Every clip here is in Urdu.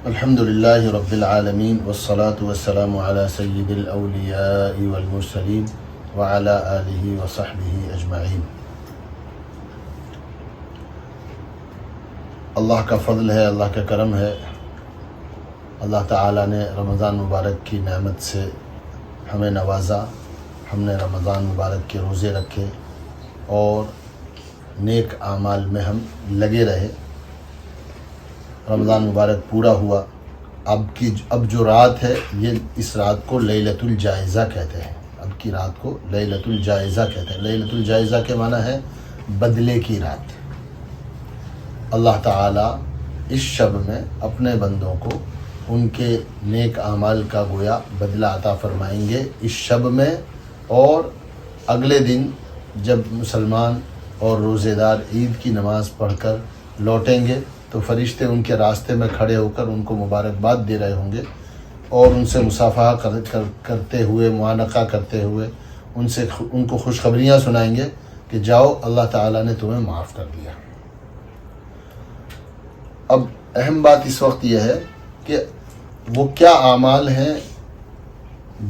الحمد للہ رب العالمین والصلاة والسلام علی سید الاولیاء والمرسلین وعلی آلہ وصحبہ اجمعین۔ اللہ کا فضل ہے، اللہ کا کرم ہے، اللہ تعالیٰ نے رمضان مبارک کی نعمت سے ہمیں نوازا، ہم نے رمضان مبارک کے روزے رکھے اور نیک اعمال میں ہم لگے رہے۔ رمضان مبارک پورا ہوا، اب جو رات ہے یہ اس رات کو لیلۃ الجائزہ کہتے ہیں۔ اب کی رات کو لیلۃ الجائزہ کہتے ہیں۔ لیلۃ الجائزہ کے معنی ہے بدلے کی رات۔ اللہ تعالیٰ اس شب میں اپنے بندوں کو ان کے نیک اعمال کا گویا بدلہ عطا فرمائیں گے اس شب میں، اور اگلے دن جب مسلمان اور روزے دار عید کی نماز پڑھ کر لوٹیں گے تو فرشتے ان کے راستے میں کھڑے ہو کر ان کو مبارکباد دے رہے ہوں گے اور ان سے مصافحہ کرتے ہوئے، معانقہ کرتے ہوئے ان کو خوشخبریاں سنائیں گے کہ جاؤ، اللہ تعالیٰ نے تمہیں معاف کر دیا۔ اب اہم بات اس وقت یہ ہے کہ وہ کیا اعمال ہیں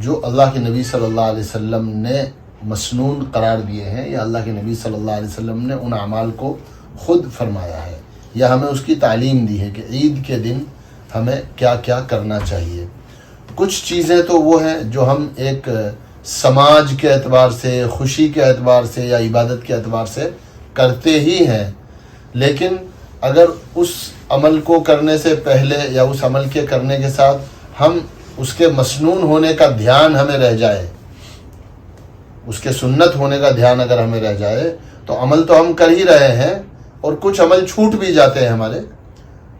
جو اللہ کے نبی صلی اللہ علیہ وسلم نے مسنون قرار دیے ہیں، یا اللہ کے نبی صلی اللہ علیہ وسلم نے ان اعمال کو خود فرمایا ہے یا ہمیں اس کی تعلیم دی ہے کہ عید کے دن ہمیں کیا کیا کرنا چاہیے۔ کچھ چیزیں تو وہ ہیں جو ہم ایک سماج کے اعتبار سے، خوشی کے اعتبار سے یا عبادت کے اعتبار سے کرتے ہی ہیں، لیکن اگر اس عمل کو کرنے سے پہلے یا اس عمل کے کرنے کے ساتھ ہم اس کے مسنون ہونے کا دھیان ہمیں رہ جائے، اس کے سنت ہونے کا دھیان اگر ہمیں رہ جائے تو عمل تو ہم کر ہی رہے ہیں اور کچھ عمل چھوٹ بھی جاتے ہیں ہمارے،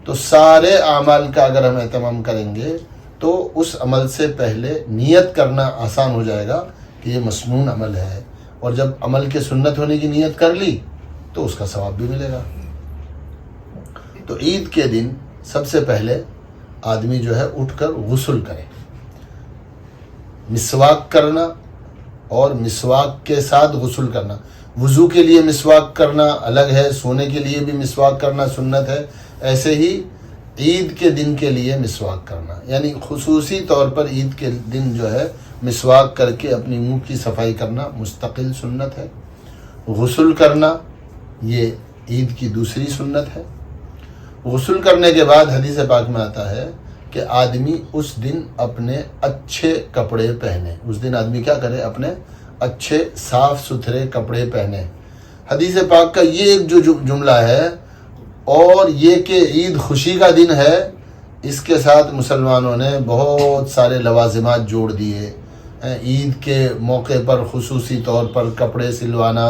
تو سارے اعمال کا اگر ہم اہتمام کریں گے تو اس عمل سے پہلے نیت کرنا آسان ہو جائے گا کہ یہ مسنون عمل ہے، اور جب عمل کے سنت ہونے کی نیت کر لی تو اس کا ثواب بھی ملے گا۔ تو عید کے دن سب سے پہلے آدمی جو ہے اٹھ کر غسل کرے، مسواک کرنا، اور مسواک کے ساتھ غسل کرنا۔ وضو کے لیے مسواک کرنا الگ ہے، سونے کے لیے بھی مسواک کرنا سنت ہے، ایسے ہی عید کے دن کے لیے مسواک کرنا، یعنی خصوصی طور پر عید کے دن جو ہے مسواک کر کے اپنی منہ کی صفائی کرنا مستقل سنت ہے۔ غسل کرنا یہ عید کی دوسری سنت ہے۔ غسل کرنے کے بعد حدیث پاک میں آتا ہے کہ آدمی اس دن اپنے اچھے کپڑے پہنے، اس دن آدمی کیا کرے؟ اپنے اچھے صاف ستھرے کپڑے پہنے۔ حدیث پاک کا یہ ایک جو جملہ ہے، اور یہ کہ عید خوشی کا دن ہے، اس کے ساتھ مسلمانوں نے بہت سارے لوازمات جوڑ دیے۔ عید کے موقع پر خصوصی طور پر کپڑے سلوانا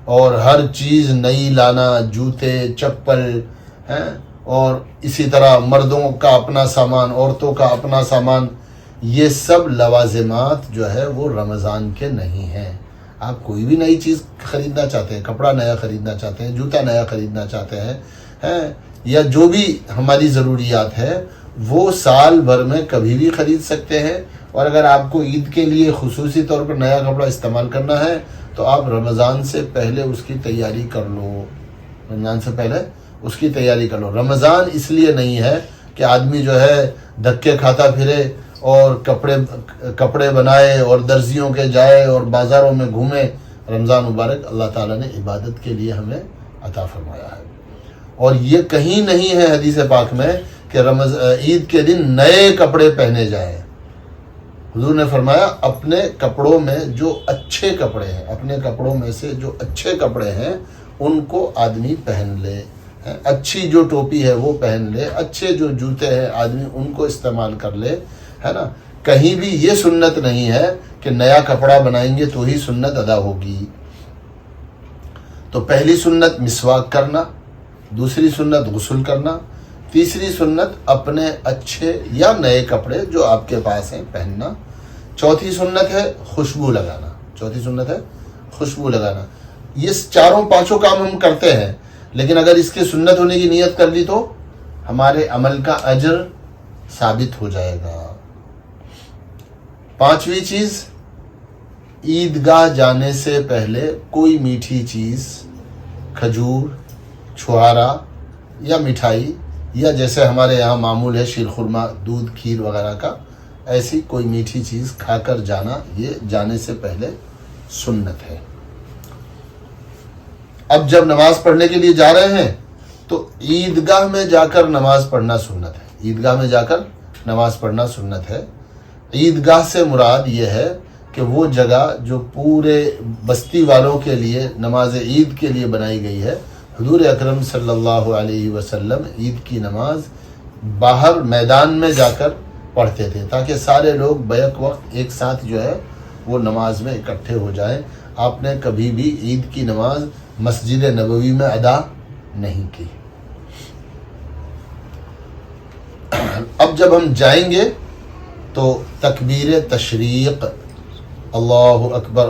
اور ہر چیز نئی لانا، جوتے، چپل، اور اسی طرح مردوں کا اپنا سامان، عورتوں کا اپنا سامان، یہ سب لوازمات جو ہے وہ رمضان کے نہیں ہیں۔ آپ کوئی بھی نئی چیز خریدنا چاہتے ہیں، کپڑا نیا خریدنا چاہتے ہیں، جوتا نیا خریدنا چاہتے ہیں، یا جو بھی ہماری ضروریات ہے وہ سال بھر میں کبھی بھی خرید سکتے ہیں، اور اگر آپ کو عید کے لیے خصوصی طور پر نیا کپڑا استعمال کرنا ہے تو آپ رمضان سے پہلے اس کی تیاری کر لو۔ رمضان سے پہلے اس کی تیاری کر لو۔ رمضان اس لیے نہیں ہے کہ آدمی جو ہے دھکے کھاتا پھرے اور کپڑے بنائے اور درزیوں کے جائے اور بازاروں میں گھومے۔ رمضان مبارک اللہ تعالیٰ نے عبادت کے لیے ہمیں عطا فرمایا ہے، اور یہ کہیں نہیں ہے حدیث پاک میں کہ عید کے دن نئے کپڑے پہنے جائیں۔ حضور نے فرمایا اپنے کپڑوں میں جو اچھے کپڑے ہیں، اپنے کپڑوں میں سے جو اچھے کپڑے ہیں ان کو آدمی پہن لے، اچھی جو ٹوپی ہے وہ پہن لے، اچھے جو جوتے ہیں آدمی ان کو استعمال کر لے، ہے نا۔ کہیں بھی یہ سنت نہیں ہے کہ نیا کپڑا بنائیں گے تو ہی سنت ادا ہوگی۔ تو پہلی سنت مسواک کرنا، دوسری سنت غسل کرنا، تیسری سنت اپنے اچھے یا نئے کپڑے جو آپ کے پاس ہیں پہننا، چوتھی سنت ہے خوشبو لگانا، چوتھی سنت ہے خوشبو لگانا۔ یہ چاروں پانچوں کام ہم کرتے ہیں، لیکن اگر اس کے سنت ہونے کی نیت کر لی تو ہمارے عمل کا اجر ثابت ہو جائے گا۔ پانچویں چیز، عیدگاہ جانے سے پہلے کوئی میٹھی چیز، کھجور، چھہارا یا مٹھائی یا جیسے ہمارے یہاں معمول ہے شیر خورما، دودھ، کھیر وغیرہ کا، ایسی کوئی میٹھی چیز کھا کر جانا یہ جانے سے پہلے سنت ہے۔ اب جب نماز پڑھنے کے لیے جا رہے ہیں تو عیدگاہ میں جا کر نماز پڑھنا سنت ہے، عیدگاہ میں جا کر نماز پڑھنا سنت ہے۔ عیدگاہ سے مراد یہ ہے کہ وہ جگہ جو پورے بستی والوں کے لیے نماز عید کے لیے بنائی گئی ہے۔ حضور اکرم صلی اللہ علیہ وسلم عید کی نماز باہر میدان میں جا کر پڑھتے تھے تاکہ سارے لوگ بیک وقت ایک ساتھ جو ہے وہ نماز میں اکٹھے ہو جائیں۔ آپ نے کبھی بھی عید کی نماز مسجد نبوی میں ادا نہیں کی۔ اب جب ہم جائیں گے تو تکبیر تشریق، اللہ اکبر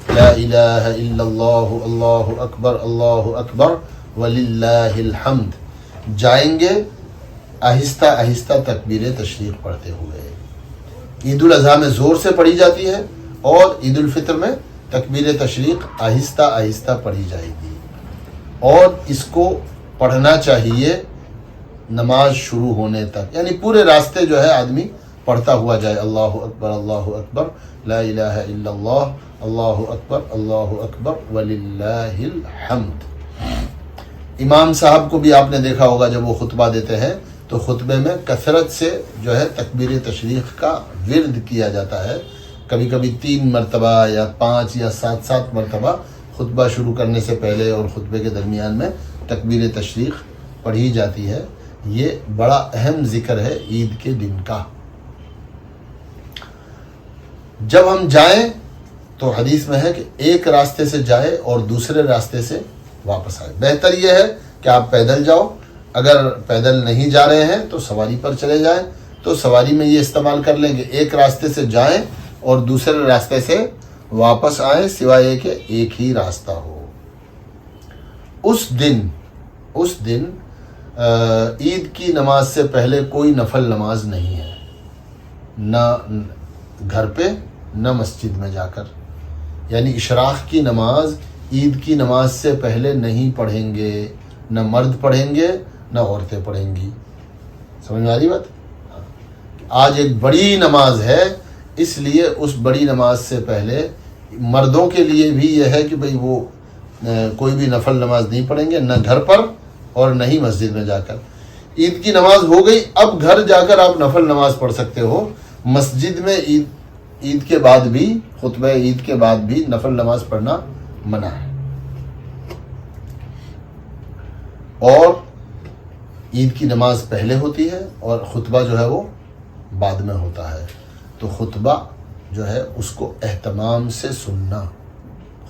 لا الہ الا اللہ، اللہ اکبر وللہ الحمد، جائیں گے آہستہ آہستہ تکبیر تشریق پڑھتے ہوئے۔ عید الاضحیٰ میں زور سے پڑھی جاتی ہے اور عید الفطر میں تکبیر تشریق آہستہ آہستہ پڑھی جائے گی، اور اس کو پڑھنا چاہیے نماز شروع ہونے تک، یعنی پورے راستے جو ہے آدمی پڑھتا ہوا جائے، اللہ اکبر لا الہ الا اللہ، اللہ اکبر وللہ الحمد۔ امام صاحب کو بھی آپ نے دیکھا ہوگا جب وہ خطبہ دیتے ہیں تو خطبے میں کثرت سے جو ہے تکبیر تشریق کا ورد کیا جاتا ہے، کبھی کبھی 3 مرتبہ یا 5 یا 7 مرتبہ خطبہ شروع کرنے سے پہلے اور خطبے کے درمیان میں تکبیر تشریق پڑھی جاتی ہے۔ یہ بڑا اہم ذکر ہے عید کے دن کا۔ جب ہم جائیں تو حدیث میں ہے کہ ایک راستے سے جائے اور دوسرے راستے سے واپس آئے۔ بہتر یہ ہے کہ آپ پیدل جاؤ، اگر پیدل نہیں جا رہے ہیں تو سواری پر چلے جائیں، تو سواری میں یہ استعمال کر لیں گے ایک راستے سے جائیں اور دوسرے راستے سے واپس آئیں، سوائے یہ کہ ایک ہی راستہ ہو۔ اس دن عید کی نماز سے پہلے کوئی نفل نماز نہیں ہے، نہ گھر پہ نہ مسجد میں جا کر، یعنی اشراق کی نماز عید کی نماز سے پہلے نہیں پڑھیں گے، نہ مرد پڑھیں گے نہ عورتیں پڑھیں گی۔ سمجھ میں آ رہی بات؟ آج ایک بڑی نماز ہے، اس لیے اس بڑی نماز سے پہلے مردوں کے لیے بھی یہ ہے کہ بھئی وہ کوئی بھی نفل نماز نہیں پڑھیں گے، نہ گھر پر اور نہ ہی مسجد میں جا کر۔ عید کی نماز ہو گئی، اب گھر جا کر آپ نفل نماز پڑھ سکتے ہو۔ مسجد میں عید کے بعد بھی، خطبہ عید کے بعد بھی نفل نماز پڑھنا منع ہے، اور عید کی نماز پہلے ہوتی ہے اور خطبہ جو ہے وہ بعد میں ہوتا ہے۔ تو خطبہ جو ہے اس کو اہتمام سے سننا،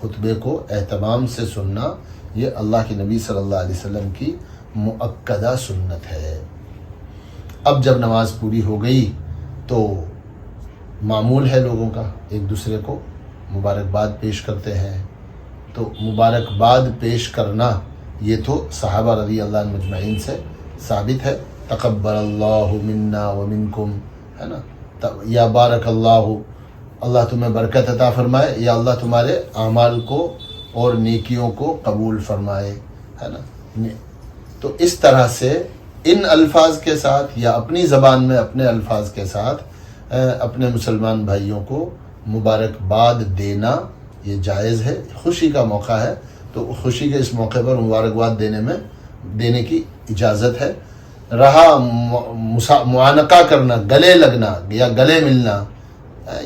خطبے کو اہتمام سے سننا، یہ اللہ کے نبی صلی اللہ علیہ وسلم کی مؤکدہ سنت ہے۔ اب جب نماز پوری ہو گئی تو معمول ہے لوگوں کا ایک دوسرے کو مبارکباد پیش کرتے ہیں، تو مبارکباد پیش کرنا یہ تو صحابہ رضی اللہ عنہ مجمعین سے ثابت ہے۔ تقبل اللہ منا ومنکم، ہے نا، یا بارک اللہ، اللہ تمہیں برکت عطا فرمائے، یا اللہ تمہارے اعمال کو اور نیکیوں کو قبول فرمائے، ہے نا۔ تو اس طرح سے ان الفاظ کے ساتھ یا اپنی زبان میں اپنے الفاظ کے ساتھ اپنے مسلمان بھائیوں کو مبارکباد دینا یہ جائز ہے۔ خوشی کا موقع ہے تو خوشی کے اس موقع پر مبارکباد دینے کی اجازت ہے۔ رہا معانقہ کرنا، گلے لگنا یا گلے ملنا،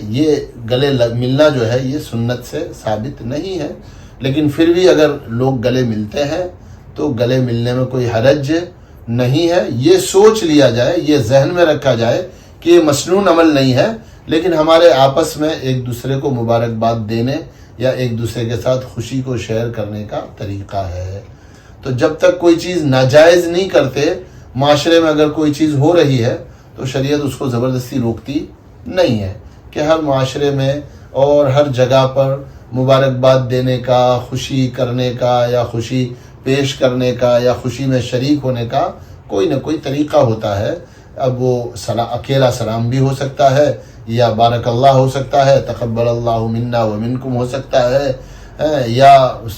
یہ گلے ملنا جو ہے یہ سنت سے ثابت نہیں ہے، لیکن پھر بھی اگر لوگ گلے ملتے ہیں تو گلے ملنے میں کوئی حرج نہیں ہے۔ یہ سوچ لیا جائے، یہ ذہن میں رکھا جائے کہ یہ مسنون عمل نہیں ہے، لیکن ہمارے آپس میں ایک دوسرے کو مبارکباد دینے یا ایک دوسرے کے ساتھ خوشی کو شیئر کرنے کا طریقہ ہے۔ تو جب تک کوئی چیز ناجائز نہیں کرتے، معاشرے میں اگر کوئی چیز ہو رہی ہے تو شریعت اس کو زبردستی روکتی نہیں ہے کہ ہر معاشرے میں اور ہر جگہ پر مبارکباد دینے کا، خوشی کرنے کا یا خوشی پیش کرنے کا یا خوشی میں شریک ہونے کا کوئی نہ کوئی طریقہ ہوتا ہے۔ اب وہ اکیلا سلام بھی ہو سکتا ہے، یا بارک اللہ ہو سکتا ہے، تقبل اللہ منا ومنکم ہو سکتا ہے، یا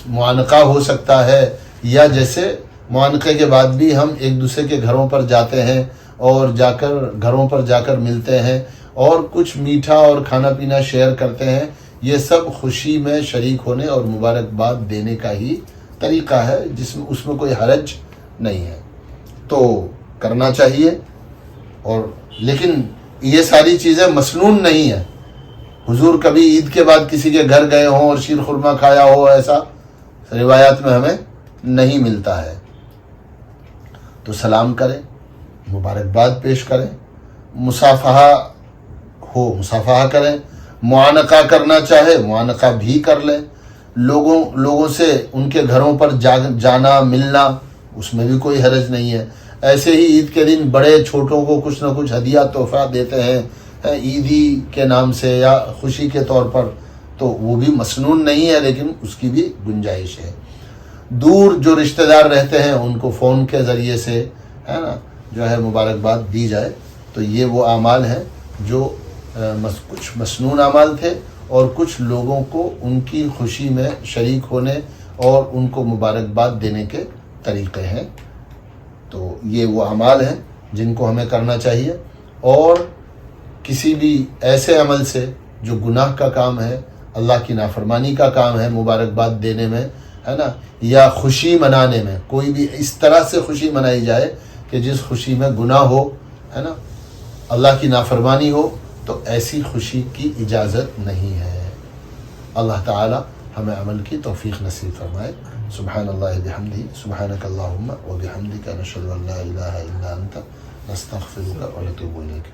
معانقہ ہو سکتا ہے، یا جیسے معانقے کے بعد بھی ہم ایک دوسرے کے گھروں پر جاتے ہیں اور گھروں پر جا کر ملتے ہیں اور کچھ میٹھا اور کھانا پینا شیئر کرتے ہیں. یہ سب خوشی میں شریک ہونے اور مبارکباد دینے کا ہی طریقہ ہے، اس میں کوئی حرج نہیں ہے، تو کرنا چاہیے. اور لیکن یہ ساری چیزیں مسنون نہیں ہیں. حضور کبھی عید کے بعد کسی کے گھر گئے ہوں اور شیر خورما کھایا ہو، ایسا روایات میں ہمیں نہیں ملتا ہے. تو سلام کریں، مبارکباد پیش کریں، مصافحہ کریں، معانقہ کرنا چاہے معانقہ بھی کر لیں. لوگوں سے ان کے گھروں پر جانا ملنا، اس میں بھی کوئی حرج نہیں ہے. ایسے ہی عید کے دن بڑے چھوٹوں کو کچھ نہ کچھ ہدیہ تحفہ دیتے ہیں عیدی کے نام سے یا خوشی کے طور پر، تو وہ بھی مسنون نہیں ہے، لیکن اس کی بھی گنجائش ہے. دور جو رشتہ دار رہتے ہیں ان کو فون کے ذریعے سے ہے نا جو ہے مبارکباد دی جائے. تو یہ وہ اعمال ہیں جو کچھ مسنون اعمال تھے اور کچھ لوگوں کو ان کی خوشی میں شریک ہونے اور ان کو مبارکباد دینے کے طریقے ہیں. تو یہ وہ اعمال ہیں جن کو ہمیں کرنا چاہیے. اور کسی بھی ایسے عمل سے جو گناہ کا کام ہے، اللہ کی نافرمانی کا کام ہے، مبارکباد دینے میں ہے نا، یا خوشی منانے میں، کوئی بھی اس طرح سے خوشی منائی جائے کہ جس خوشی میں گناہ ہو ہے نا، اللہ کی نافرمانی ہو، تو ایسی خوشی کی اجازت نہیں ہے. اللہ تعالی ہمیں عمل کی توفیق نصیب فرمائے. سبحان اللہ بحمدہ، سبحانک اللہم و بحمدک، نشہد ان لا الہ الا انت، نستغفرک و نتوب الیک.